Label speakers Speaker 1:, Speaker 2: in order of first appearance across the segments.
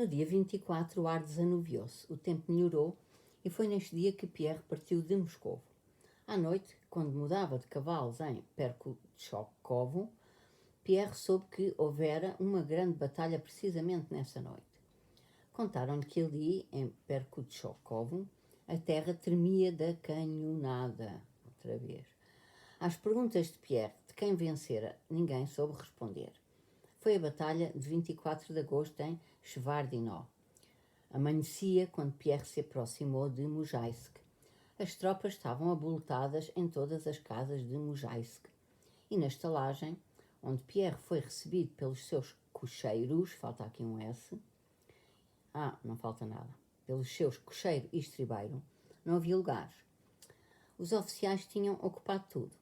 Speaker 1: No dia 24 o ar desanuviou-se, o tempo melhorou e foi neste dia que Pierre partiu de Moscovo. À noite, quando mudava de cavalos em Perkutchokovo, Pierre soube que houvera uma grande batalha precisamente nessa noite. Contaram-lhe que ali, em Perkutchokovo, a terra tremia da canhonada. Outra vez. Às perguntas de Pierre de quem vencera, ninguém soube responder. Foi a batalha de 24 de agosto em Shevardino. Amanhecia quando Pierre se aproximou de Mujaisk. As tropas estavam aboletadas em todas as casas de Mujaisk. E na estalagem, onde Pierre foi recebido pelos seus cocheiros, falta aqui um S, não falta nada, pelos seus cocheiro e estribeiro, não havia lugares. Os oficiais tinham ocupado tudo.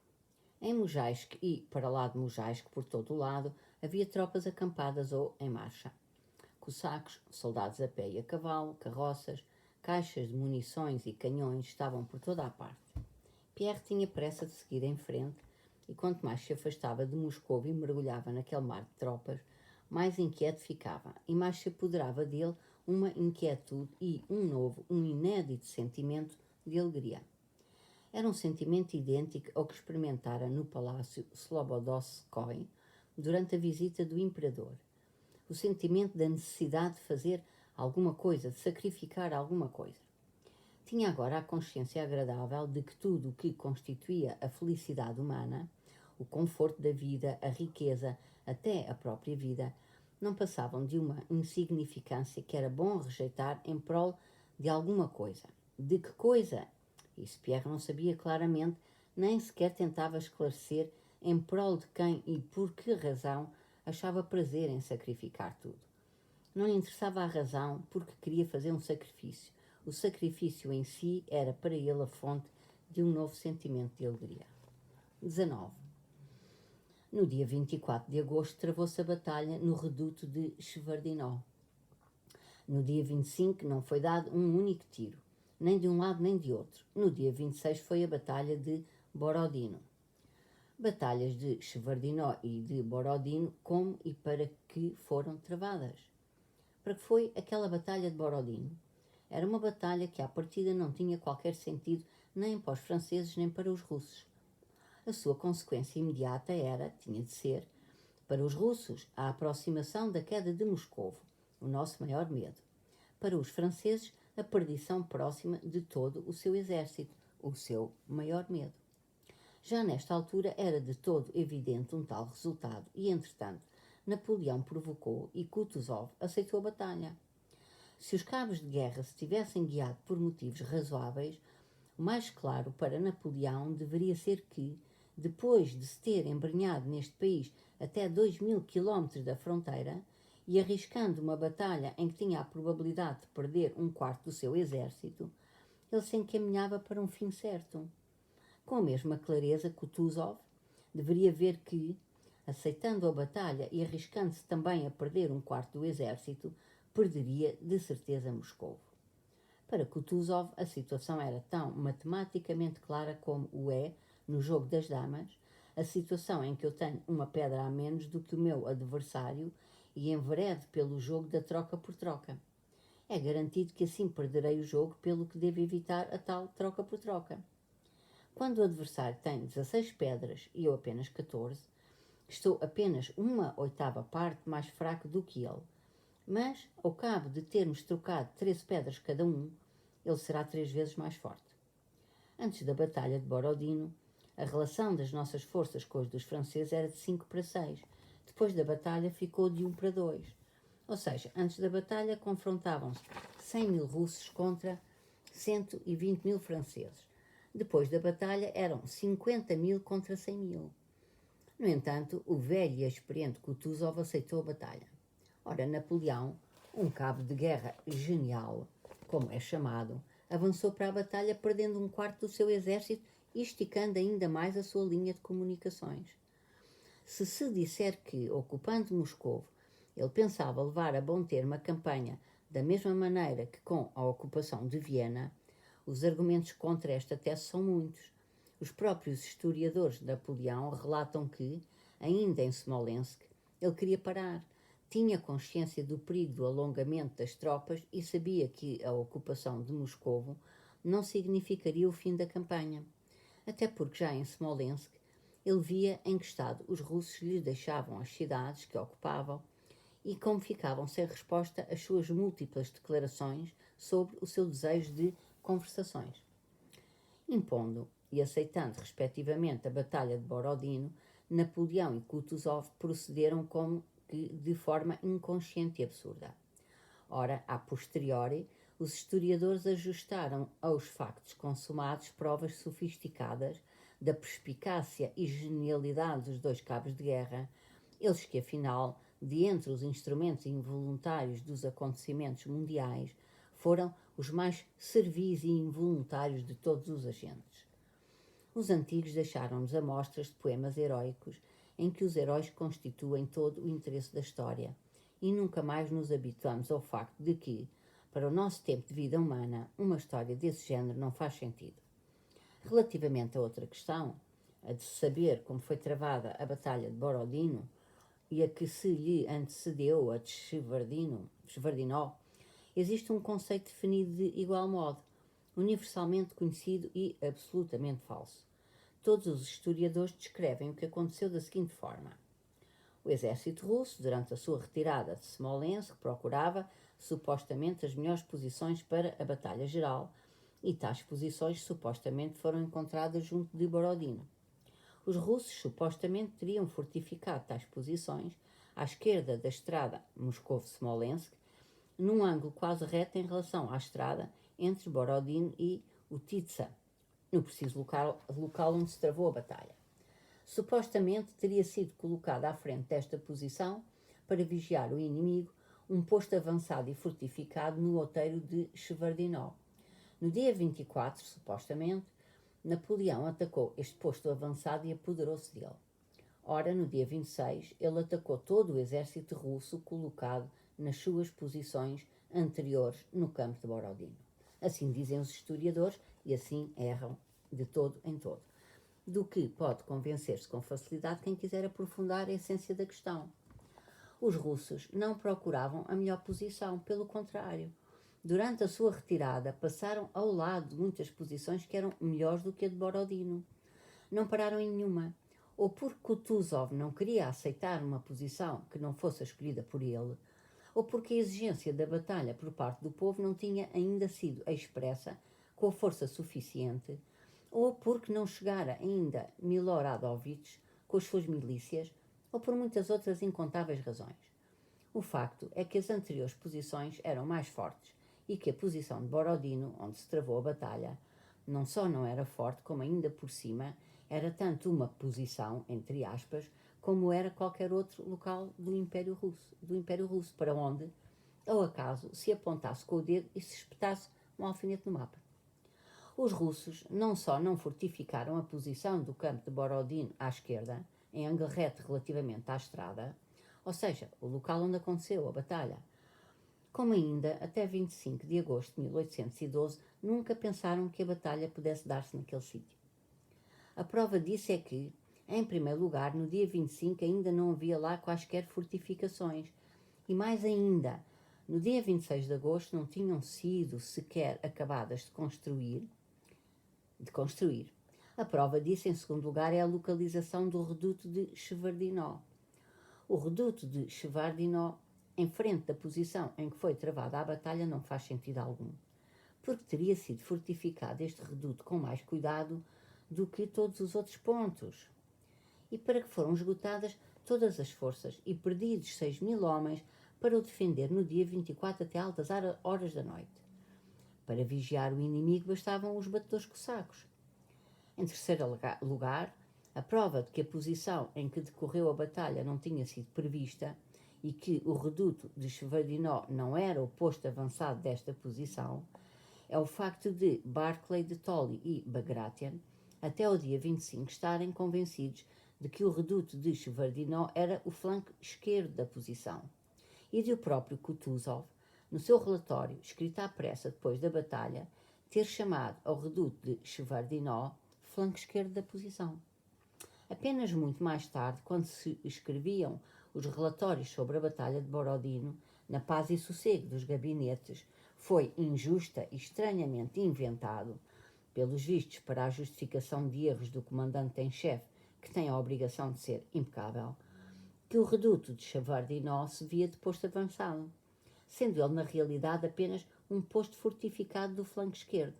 Speaker 1: Em Mujaisk e para lá de Mujaisk, por todo o lado, havia tropas acampadas ou em marcha. Cossacos, soldados a pé e a cavalo, carroças, caixas de munições e canhões estavam por toda a parte. Pierre tinha pressa de seguir em frente e quanto mais se afastava de Moscou e mergulhava naquele mar de tropas, mais inquieto ficava e mais se apoderava dele uma inquietude e um inédito sentimento de alegria. Era um sentimento idêntico ao que experimentara no palácio Slobodorskoy durante a visita do imperador. O sentimento da necessidade de fazer alguma coisa, de sacrificar alguma coisa. Tinha agora a consciência agradável de que tudo o que constituía a felicidade humana, o conforto da vida, a riqueza, até a própria vida, não passavam de uma insignificância que era bom rejeitar em prol de alguma coisa. De que coisa? Isso Pierre não sabia claramente, nem sequer tentava esclarecer em prol de quem e por que razão achava prazer em sacrificar tudo. Não lhe interessava a razão porque queria fazer um sacrifício. O sacrifício em si era para ele a fonte de um novo sentimento de alegria. 19. No dia 24 de agosto travou-se a batalha no reduto de Shevardino. No dia 25 não foi dado um único tiro, nem de um lado nem de outro. No dia 26 foi a batalha de Borodino. Batalhas de Shevardino e de Borodino, como e para que foram travadas? Para que foi aquela batalha de Borodino? Era uma batalha que à partida não tinha qualquer sentido nem para os franceses nem para os russos. A sua consequência imediata tinha de ser, para os russos, a aproximação da queda de Moscovo, o nosso maior medo. Para os franceses, a perdição próxima de todo o seu exército, o seu maior medo. Já nesta altura era de todo evidente um tal resultado e, entretanto, Napoleão provocou e Kutuzov aceitou a batalha. Se os cabos de guerra se tivessem guiado por motivos razoáveis, o mais claro para Napoleão deveria ser que, depois de se ter embrenhado neste país até 2000 quilómetros da fronteira e arriscando uma batalha em que tinha a probabilidade de perder um quarto do seu exército, ele se encaminhava para um fim certo. Com a mesma clareza, Kutuzov deveria ver que, aceitando a batalha e arriscando-se também a perder um quarto do exército, perderia de certeza Moscou. Para Kutuzov, a situação era tão matematicamente clara como o é no jogo das damas, a situação em que eu tenho uma pedra a menos do que o meu adversário e enveredo pelo jogo da troca por troca. É garantido que assim perderei o jogo, pelo que devo evitar a tal troca por troca. Quando o adversário tem 16 pedras e eu apenas 14, estou apenas uma oitava parte mais fraco do que ele. Mas, ao cabo de termos trocado 13 pedras cada um, ele será 3 vezes mais forte. Antes da batalha de Borodino, a relação das nossas forças com as dos franceses era de 5 para 6. Depois da batalha ficou de 1 para 2. Ou seja, antes da batalha confrontavam-se 100 mil russos contra 120 mil franceses. Depois da batalha eram 50 mil contra 100 mil. No entanto, o velho e experiente Kutuzov aceitou a batalha. Ora, Napoleão, um cabo de guerra genial, como é chamado, avançou para a batalha perdendo um quarto do seu exército e esticando ainda mais a sua linha de comunicações. Se se disser que, ocupando Moscovo, ele pensava levar a bom termo a campanha da mesma maneira que com a ocupação de Viena, os argumentos contra esta tese são muitos. Os próprios historiadores de Napoleão relatam que, ainda em Smolensk, ele queria parar, tinha consciência do perigo do alongamento das tropas e sabia que a ocupação de Moscovo não significaria o fim da campanha, até porque já em Smolensk ele via em que estado os russos lhe deixavam as cidades que ocupavam e como ficavam sem resposta às suas múltiplas declarações sobre o seu desejo de conversações. Impondo e aceitando respectivamente a Batalha de Borodino, Napoleão e Kutuzov procederam como que de forma inconsciente e absurda. Ora, a posteriori, os historiadores ajustaram aos factos consumados provas sofisticadas da perspicácia e genialidade dos dois cabos de guerra, eles que, afinal, de entre os instrumentos involuntários dos acontecimentos mundiais, foram os mais servis e involuntários de todos os agentes. Os antigos deixaram-nos amostras de poemas heróicos, em que os heróis constituem todo o interesse da história, e nunca mais nos habituamos ao facto de que, para o nosso tempo de vida humana, uma história desse género não faz sentido. Relativamente a outra questão, a de saber como foi travada a Batalha de Borodino e a que se lhe antecedeu a de Shevardino, existe um conceito definido de igual modo, universalmente conhecido e absolutamente falso. Todos os historiadores descrevem o que aconteceu da seguinte forma. O exército russo, durante a sua retirada de Smolensk, procurava supostamente as melhores posições para a batalha geral, e tais posições supostamente foram encontradas junto de Borodino. Os russos supostamente teriam fortificado tais posições à esquerda da estrada Moscovo-Smolensk, num ângulo quase reto em relação à estrada entre Borodino e Utitsa, no preciso local onde se travou a batalha. Supostamente teria sido colocado à frente desta posição, para vigiar o inimigo, um posto avançado e fortificado no outeiro de Shevardino. No dia 24, supostamente, Napoleão atacou este posto avançado e apoderou-se dele. Ora, no dia 26, ele atacou todo o exército russo colocado nas suas posições anteriores no campo de Borodino. Assim dizem os historiadores e assim erram de todo em todo. Do que pode convencer-se com facilidade quem quiser aprofundar a essência da questão. Os russos não procuravam a melhor posição, pelo contrário. Durante a sua retirada, passaram ao lado de muitas posições que eram melhores do que a de Borodino. Não pararam em nenhuma. Ou porque Kutuzov não queria aceitar uma posição que não fosse escolhida por ele, ou porque a exigência da batalha por parte do povo não tinha ainda sido expressa com a força suficiente, ou porque não chegara ainda Miloradovich com as suas milícias, ou por muitas outras incontáveis razões. O facto é que as anteriores posições eram mais fortes e que a posição de Borodino, onde se travou a batalha, não só não era forte, como ainda por cima era tanto uma posição, entre aspas, como era qualquer outro local do Império Russo, para onde, ao acaso, se apontasse com o dedo e se espetasse um alfinete no mapa. Os russos não só não fortificaram a posição do campo de Borodino à esquerda, em ângulo reto relativamente à estrada, ou seja, o local onde aconteceu a batalha, como ainda, até 25 de agosto de 1812, nunca pensaram que a batalha pudesse dar-se naquele sítio. A prova disso é que, em primeiro lugar, no dia 25 ainda não havia lá quaisquer fortificações, e mais ainda, no dia 26 de agosto não tinham sido sequer acabadas de construir. A prova disso, em segundo lugar, é a localização do reduto de Shevardino. O reduto de Shevardino, em frente da posição em que foi travada a batalha, não faz sentido algum, porque teria sido fortificado este reduto com mais cuidado do que todos os outros pontos, e para que foram esgotadas todas as forças e perdidos 6.000 homens para o defender no dia 24 até altas horas da noite. Para vigiar o inimigo bastavam os batedores cossacos. Em terceiro lugar, a prova de que a posição em que decorreu a batalha não tinha sido prevista e que o reduto de Shevardino não era o posto avançado desta posição é o facto de Barclay de Tolly e Bagration, até o dia 25, estarem convencidos de que o reduto de Shevardino era o flanco esquerdo da posição, e de o próprio Kutuzov, no seu relatório, escrito à pressa depois da batalha, ter chamado ao reduto de Shevardino flanco esquerdo da posição. Apenas muito mais tarde, quando se escreviam os relatórios sobre a Batalha de Borodino, na paz e sossego dos gabinetes, foi injusta e estranhamente inventado, pelos vistos para a justificação de erros do comandante em chefe, que tem a obrigação de ser impecável, que o reduto de Chavardinó se via de posto avançado, sendo ele na realidade apenas um posto fortificado do flanco esquerdo,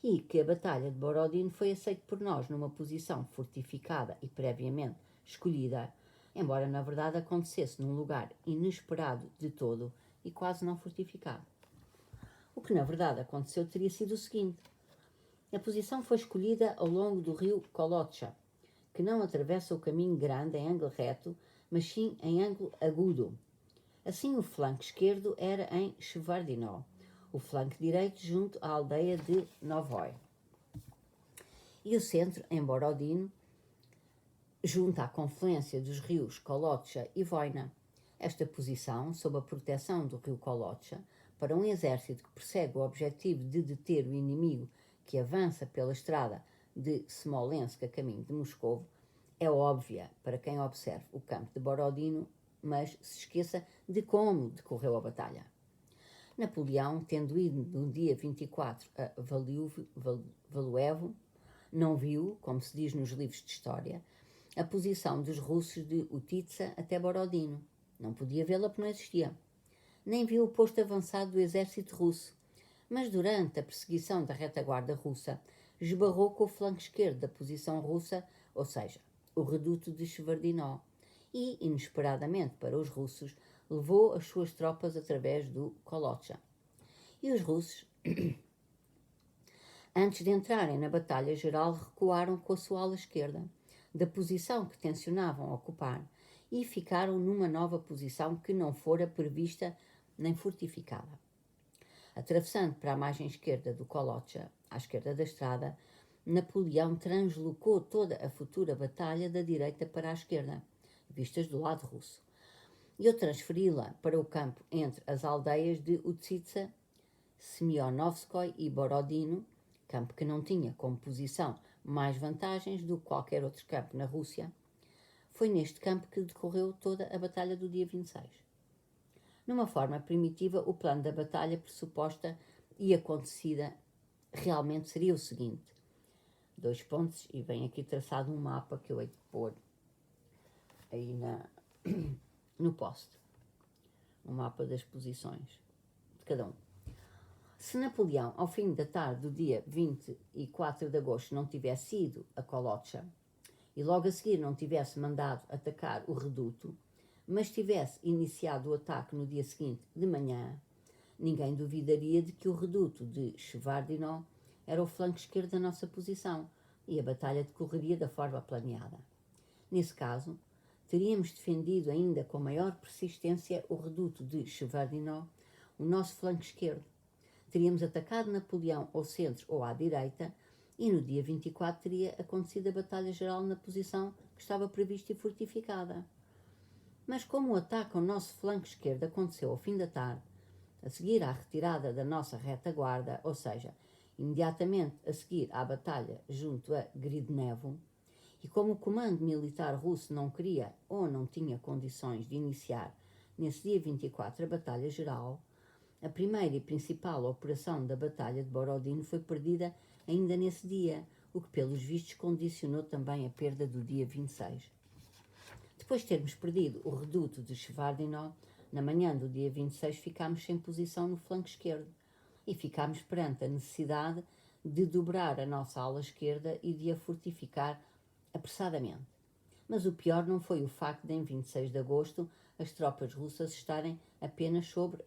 Speaker 1: e que a Batalha de Borodino foi aceita por nós numa posição fortificada e previamente escolhida, embora na verdade acontecesse num lugar inesperado de todo e quase não fortificado. O que na verdade aconteceu teria sido o seguinte: a posição foi escolhida ao longo do rio Kolocha, que não atravessa o caminho grande em ângulo reto, mas sim em ângulo agudo. Assim, o flanco esquerdo era em Shevardino, o flanco direito junto à aldeia de Novoi, e o centro em Borodino, junto à confluência dos rios Kolocha e Voina. Esta posição, sob a proteção do rio Kolocha, para um exército que persegue o objetivo de deter o inimigo que avança pela estrada de Smolensk a caminho de Moscovo, é óbvia para quem observe o campo de Borodino, mas se esqueça de como decorreu a batalha. Napoleão, tendo ido no dia 24 a Valuevo, não viu, como se diz nos livros de história, a posição dos russos de Utitsa até Borodino. Não podia vê-la porque não existia. Nem viu o posto avançado do exército russo, mas durante a perseguição da retaguarda russa, esbarrou com o flanco esquerdo da posição russa, ou seja, o reduto de Shevardino, e, inesperadamente para os russos, levou as suas tropas através do Kolocha. E os russos, antes de entrarem na batalha geral, recuaram com a sua ala esquerda, da posição que tencionavam ocupar, e ficaram numa nova posição que não fora prevista nem fortificada. Atravessando para a margem esquerda do Kolocha, à esquerda da estrada, Napoleão translocou toda a futura batalha da direita para a esquerda, vistas do lado russo, e ao transferi-la para o campo entre as aldeias de Utsitsa, Semyonovskoy e Borodino, campo que não tinha como posição mais vantagens do que qualquer outro campo na Rússia. Foi neste campo que decorreu toda a batalha do dia 26. Numa forma primitiva, o plano da batalha pressuposta e acontecida realmente seria o seguinte: dois pontos, e vem aqui traçado um mapa que eu hei de pôr aí no post, um mapa das posições de cada um. Se Napoleão, ao fim da tarde do dia 24 de agosto, não tivesse ido a Kolocha e logo a seguir não tivesse mandado atacar o reduto, mas tivesse iniciado o ataque no dia seguinte de manhã, ninguém duvidaria de que o reduto de Shevardino era o flanco esquerdo da nossa posição e a batalha decorreria da forma planeada. Nesse caso, teríamos defendido ainda com maior persistência o reduto de Shevardino, o nosso flanco esquerdo. Teríamos atacado Napoleão ao centro ou à direita e no dia 24 teria acontecido a batalha geral na posição que estava prevista e fortificada. Mas como o ataque ao nosso flanco esquerdo aconteceu ao fim da tarde, a seguir à retirada da nossa retaguarda, ou seja, imediatamente a seguir à batalha junto a Gridnevo, e como o comando militar russo não queria ou não tinha condições de iniciar nesse dia 24 a batalha geral, a primeira e principal operação da batalha de Borodino foi perdida ainda nesse dia, o que pelos vistos condicionou também a perda do dia 26. Depois de termos perdido o reduto de Shevardino, na manhã do dia 26 ficámos sem posição no flanco esquerdo e ficámos perante a necessidade de dobrar a nossa ala esquerda e de a fortificar apressadamente. Mas o pior não foi o facto de, em 26 de agosto, as tropas russas estarem apenas sob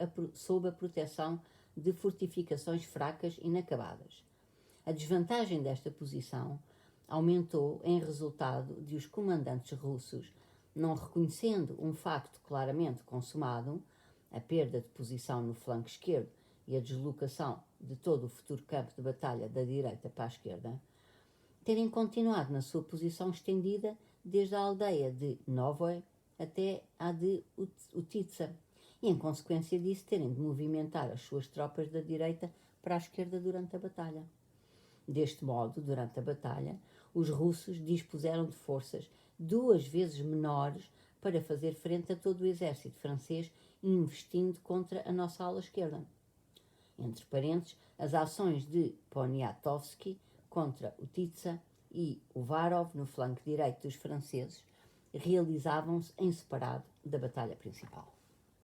Speaker 1: a proteção de fortificações fracas e inacabadas. A desvantagem desta posição aumentou em resultado de os comandantes russos, não reconhecendo um facto claramente consumado, a perda de posição no flanco esquerdo e a deslocação de todo o futuro campo de batalha da direita para a esquerda, terem continuado na sua posição estendida desde a aldeia de Novoi até a de Utitsa, e em consequência disso terem de movimentar as suas tropas da direita para a esquerda durante a batalha. Deste modo, durante a batalha, os russos dispuseram de forças 2 vezes menores para fazer frente a todo o exército francês, investindo contra a nossa ala esquerda. Entre parênteses, as ações de Poniatowski contra o Tisza e o Varov no flanco direito dos franceses realizavam-se em separado da batalha principal.